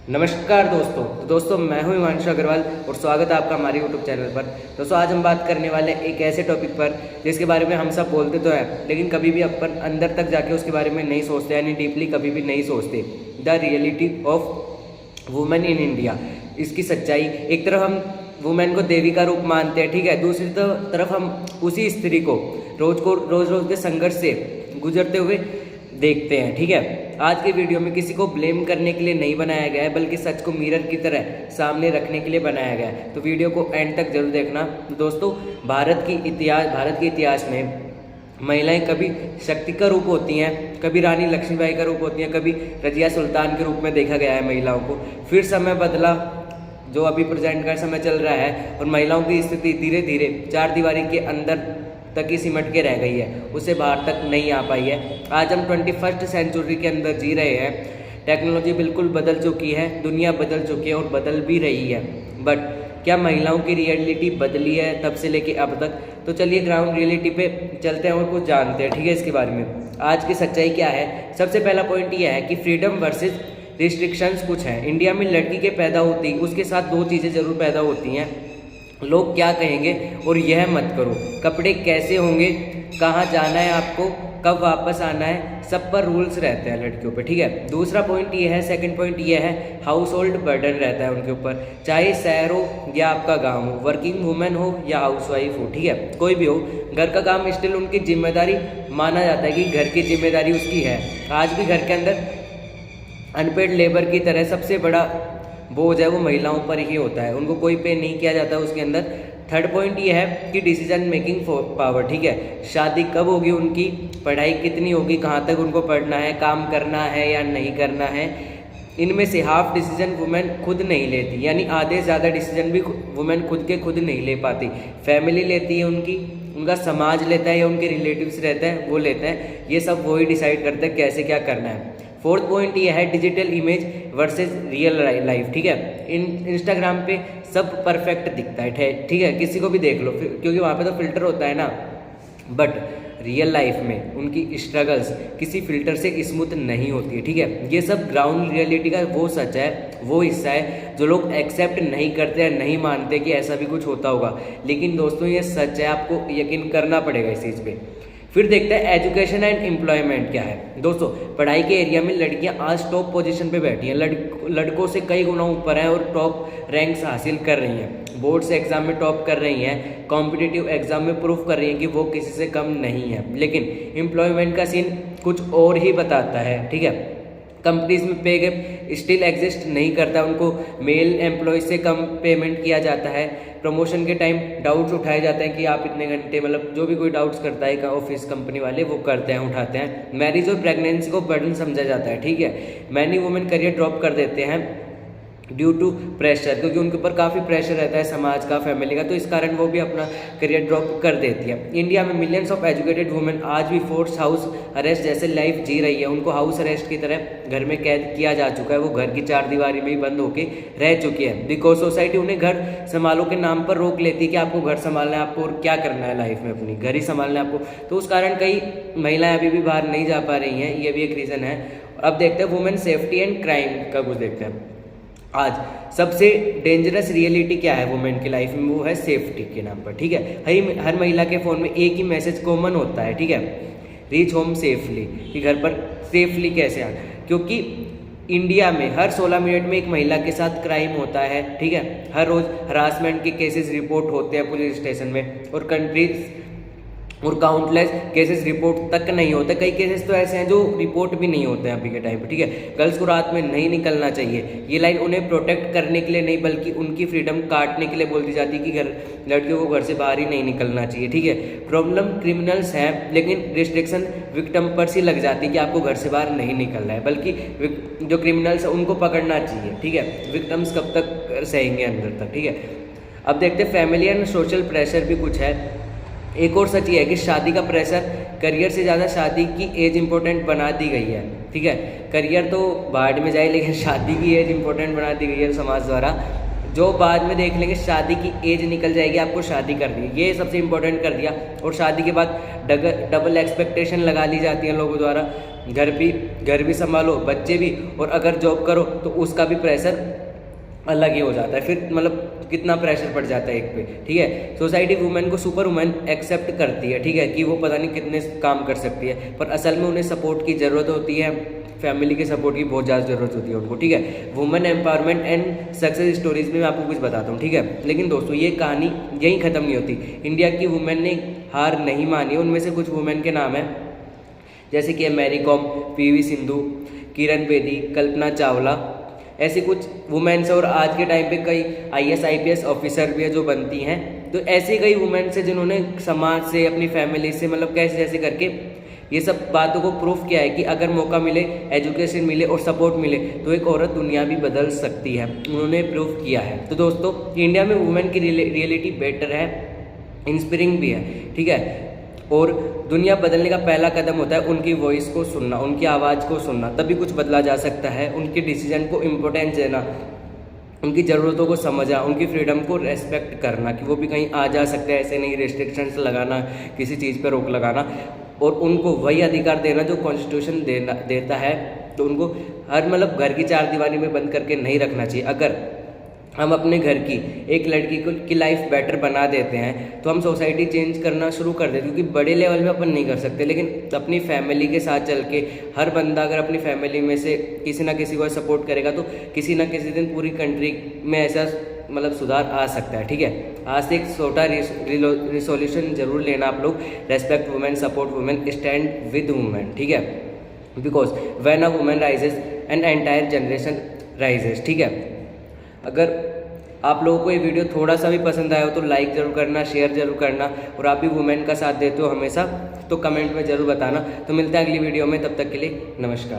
नमस्कार दोस्तों मैं हूं हिमांशु अग्रवाल और स्वागत है आपका हमारे यूट्यूब चैनल पर। दोस्तों आज हम बात करने वाले एक ऐसे टॉपिक पर जिसके बारे में हम सब बोलते तो हैं लेकिन कभी भी अपन अंदर तक जाके उसके बारे में नहीं सोचते, यानी डीपली कभी भी नहीं सोचते। The reality of women in India. इसकी सच्चाई, एक तरफ हम वुमेन को देवी का रूप मानते हैं, ठीक है, दूसरी तरफ हम उसी स्त्री को रोज के संघर्ष से गुजरते हुए देखते हैं, ठीक है। आज के वीडियो में किसी को ब्लेम करने के लिए नहीं बनाया गया है, बल्कि सच को मिरर की तरह सामने रखने के लिए बनाया गया है। तो वीडियो को एंड तक जरूर देखना। दोस्तों भारत के इतिहास में महिलाएं कभी शक्ति का रूप होती हैं, कभी रानी लक्ष्मीबाई का रूप होती हैं, कभी रजिया सुल्तान के रूप में देखा गया है महिलाओं को। फिर समय बदला, जो अभी प्रेजेंट का समय चल रहा है, और महिलाओं की स्थिति धीरे धीरे चार दीवारी के अंदर तक ही सिमट के रह गई है, उससे बाहर तक नहीं आ पाई है। आज हम 21st सेंचुरी के अंदर जी रहे हैं। टेक्नोलॉजी बिल्कुल बदल चुकी है, दुनिया बदल चुकी है और बदल भी रही है, बट क्या महिलाओं की रियलिटी बदली है तब से लेके अब तक? तो चलिए ग्राउंड रियलिटी पे चलते हैं और कुछ जानते हैं, ठीक है, इसके बारे में। आज की सच्चाई क्या है? सबसे पहला पॉइंट यह है कि फ्रीडम वर्सेज रिस्ट्रिक्शंस कुछ हैं। इंडिया में लड़की के पैदा होती ही उसके साथ दो चीज़ें जरूर पैदा होती हैं: लोग क्या कहेंगे और यह मत करो, कपड़े कैसे होंगे, कहाँ जाना है आपको, कब वापस आना है, सब पर रूल्स रहते हैं लड़कियों पे, ठीक है। दूसरा पॉइंट ये है, सेकंड पॉइंट ये है, हाउस होल्ड बर्डन रहता है उनके ऊपर, चाहे शहर हो या आपका गांव हो, वर्किंग वुमेन हो या हाउसवाइफ हो, ठीक है, कोई भी हो, घर का काम स्टिल उनकी जिम्मेदारी माना जाता है कि घर की जिम्मेदारी उसकी है। आज भी घर के अंदर अनपेड लेबर की तरह सबसे बड़ा बोझ है वो महिलाओं पर ही होता है, उनको कोई पे नहीं किया जाता उसके अंदर। थर्ड पॉइंट ये है कि डिसीजन मेकिंग पावर, ठीक है, शादी कब होगी उनकी, पढ़ाई कितनी होगी, कहाँ तक उनको पढ़ना है, काम करना है या नहीं करना है, इनमें से हाफ डिसीजन वुमेन खुद नहीं लेती, यानी आधे से ज़्यादा डिसीजन भी वुमेन खुद नहीं ले पाती। फैमिली लेती है उनकी, उनका समाज लेता है या उनके रिलेटिव्स रहते हैं वो लेते हैं, ये सब वही डिसाइड करते हैं कैसे क्या करना है। फोर्थ पॉइंट ये है digital image versus real life, ठीक है। इंस्टाग्राम पे सब परफेक्ट दिखता है, ठीक है, किसी को भी देख लो, क्योंकि वहाँ पे तो फिल्टर होता है ना, बट रियल लाइफ में उनकी स्ट्रगल्स किसी फिल्टर से स्मूथ नहीं होती है, ठीक है। ये सब ग्राउंड रियलिटी का वो सच है, वो हिस्सा है जो लोग एक्सेप्ट नहीं करते हैं, नहीं मानते कि ऐसा भी कुछ होता होगा, लेकिन दोस्तों ये सच है, आपको यकीन करना पड़ेगा इस चीज़ पे। फिर देखते हैं एजुकेशन एंड एम्प्लॉयमेंट क्या है। दोस्तों पढ़ाई के एरिया में लड़कियां आज टॉप पोजीशन पे बैठी हैं, लड़कों से कई गुना ऊपर हैं और टॉप रैंक्स हासिल कर रही हैं, बोर्ड्स एग्जाम में टॉप कर रही हैं, कॉम्पिटिटिव एग्जाम में प्रूफ कर रही हैं कि वो किसी से कम नहीं है। लेकिन एम्प्लॉयमेंट का सीन कुछ और ही बताता है, ठीक है। कंपनीज में पे गैप स्टिल एग्जिस्ट नहीं करता, उनको मेल एम्प्लॉय से कम पेमेंट किया जाता है। प्रमोशन के टाइम डाउट्स उठाए जाते हैं कि आप इतने घंटे, मतलब जो भी कोई डाउट्स करता है का ऑफिस कंपनी वाले वो करते हैं, उठाते हैं। मैरिज और प्रेगनेंसी को बर्डन समझा जाता है, ठीक है। मैनी वुमेन करियर ड्रॉप कर देते हैं ड्यू टू प्रेशर, क्योंकि उनके ऊपर काफ़ी प्रेशर रहता है समाज का, फैमिली का, तो इस कारण वो भी अपना करियर ड्रॉप कर देती है। इंडिया में मिलियंस ऑफ एजुकेटेड वुमेन आज भी फोर्स हाउस अरेस्ट जैसे लाइफ जी रही है, उनको हाउस अरेस्ट की तरह घर में कैद किया जा चुका है, वो घर की चार दीवारी में ही बंद होके रह चुकी है, बिकॉज सोसाइटी उन्हें घर संभालो के नाम पर रोक लेती है कि आपको घर संभालना है, आपको और क्या करना है लाइफ में, अपनी घर ही संभालना है आपको। तो उस कारण कई महिलाएं अभी भी बाहर नहीं जा पा रही हैं, ये भी एक रीज़न है। अब देखते हैं वुमेन सेफ्टी एंड क्राइम का कुछ देखते हैं। आज सबसे डेंजरस रियलिटी क्या है वुमेन की लाइफ में, वो है सेफ्टी के नाम पर, ठीक है। हर महिला के फ़ोन में एक ही मैसेज कॉमन होता है, ठीक है, रीच होम सेफली, कि घर पर सेफली कैसे आना, क्योंकि इंडिया में हर 16 मिनट में एक महिला के साथ क्राइम होता है, ठीक है। हर रोज़ हरासमेंट के केसेस रिपोर्ट होते हैं पुलिस स्टेशन में, और काउंटलेस केसेस रिपोर्ट तक नहीं होते। कई केसेस तो ऐसे हैं जो रिपोर्ट भी नहीं होते हैं अभी के टाइम पे, ठीक है। गर्ल्स को रात में नहीं निकलना चाहिए, ये लाइन उन्हें प्रोटेक्ट करने के लिए नहीं, बल्कि उनकी फ्रीडम काटने के लिए बोल दी जाती है कि लड़कियों को घर से बाहर ही नहीं निकलना चाहिए, ठीक है। प्रॉब्लम क्रिमिनल्स हैं, लेकिन रिस्ट्रिक्शन विक्टिम पर सी लग जाती है कि आपको घर से बाहर नहीं निकलना है, बल्कि जो क्रिमिनल्स हैं उनको पकड़ना चाहिए, ठीक है। विक्टिम्स कब तक सहेंगे अंदर तक, ठीक है। अब देखते हैं फैमिली एंड सोशल प्रेशर भी कुछ है। एक और सच ये है कि शादी का प्रेशर करियर से ज़्यादा शादी की एज इंपॉर्टेंट बना दी गई है, ठीक है। करियर तो बाद में जाए, लेकिन शादी की एज इंपॉर्टेंट बना दी गई है समाज द्वारा, जो बाद में देख लेंगे, शादी की एज निकल जाएगी, आपको शादी करनी है, ये सबसे इंपॉर्टेंट कर दिया। और शादी के बाद डबल एक्सपेक्टेशन लगा ली जाती है लोगों द्वारा, घर भी संभालो, बच्चे भी, और अगर जॉब करो तो उसका भी प्रेशर अलग ही हो जाता है। फिर मतलब कितना प्रेशर पड़ जाता है एक पे, ठीक है। सोसाइटी वुमेन को सुपर वुमेन एक्सेप्ट करती है, ठीक है, कि वो पता नहीं कितने काम कर सकती है, पर असल में उन्हें सपोर्ट की ज़रूरत होती है, फैमिली के सपोर्ट की बहुत ज़्यादा ज़रूरत होती है उनको, ठीक है। Women empowerment and success stories में मैं आपको कुछ बताता हूँ, ठीक है। लेकिन दोस्तों ये कहानी यहीं ख़त्म नहीं होती। इंडिया की वुमेन ने हार नहीं मानी। उनमें से कुछ वुमेन के नाम हैं जैसे कि Mary com, PV Sindhu, Kiran Bedi, Kalpana Chawla, ऐसी कुछ वुमेन्स। और आज के टाइम पे कई IAS IPS ऑफिसर भी है जो बनती हैं। तो ऐसी कई वुमेन्स है जिन्होंने समाज से, अपनी फैमिली से, मतलब कैसे करके ये सब बातों को प्रूफ किया है कि अगर मौका मिले, एजुकेशन मिले और सपोर्ट मिले तो एक औरत दुनिया भी बदल सकती है। उन्होंने प्रूफ किया है। तो दोस्तों इंडिया में वुमेन की रियलिटी बेटर है, इंस्पायरिंग भी है, ठीक है। और दुनिया बदलने का पहला कदम होता है उनकी वॉइस को सुनना, उनकी आवाज़ को सुनना, तभी कुछ बदला जा सकता है। उनके डिसीजन को इम्पोर्टेंस देना, उनकी ज़रूरतों को समझना, उनकी फ्रीडम को रेस्पेक्ट करना कि वो भी कहीं आ जा सकते हैं, ऐसे नहीं रिस्ट्रिक्शंस लगाना, किसी चीज़ पर रोक लगाना, और उनको वही अधिकार देना जो कॉन्स्टिट्यूशन देता है। तो उनको हर मतलब घर की चार दीवारी में बंद करके नहीं रखना चाहिए। अगर हम अपने घर की एक लड़की की लाइफ बेटर बना देते हैं तो हम सोसाइटी चेंज करना शुरू कर देते हैं, क्योंकि बड़े लेवल में अपन नहीं कर सकते, लेकिन अपनी फैमिली के साथ चल के हर बंदा अगर अपनी फैमिली में से किसी ना किसी को सपोर्ट करेगा तो किसी ना किसी दिन पूरी कंट्री में ऐसा मतलब सुधार आ सकता है, ठीक है। आज से एक छोटा रिसोल्यूशन जरूर लेना आप लोग, respect women, support women, stand with women, ठीक है। Because when a women rises an entire generation rises, ठीक है। अगर आप लोगों को ये वीडियो थोड़ा सा भी पसंद आया हो तो लाइक ज़रूर करना, शेयर ज़रूर करना, और आप भी वुमेन का साथ देते हो हमेशा तो कमेंट में ज़रूर बताना। तो मिलते हैं अगली वीडियो में, तब तक के लिए नमस्कार।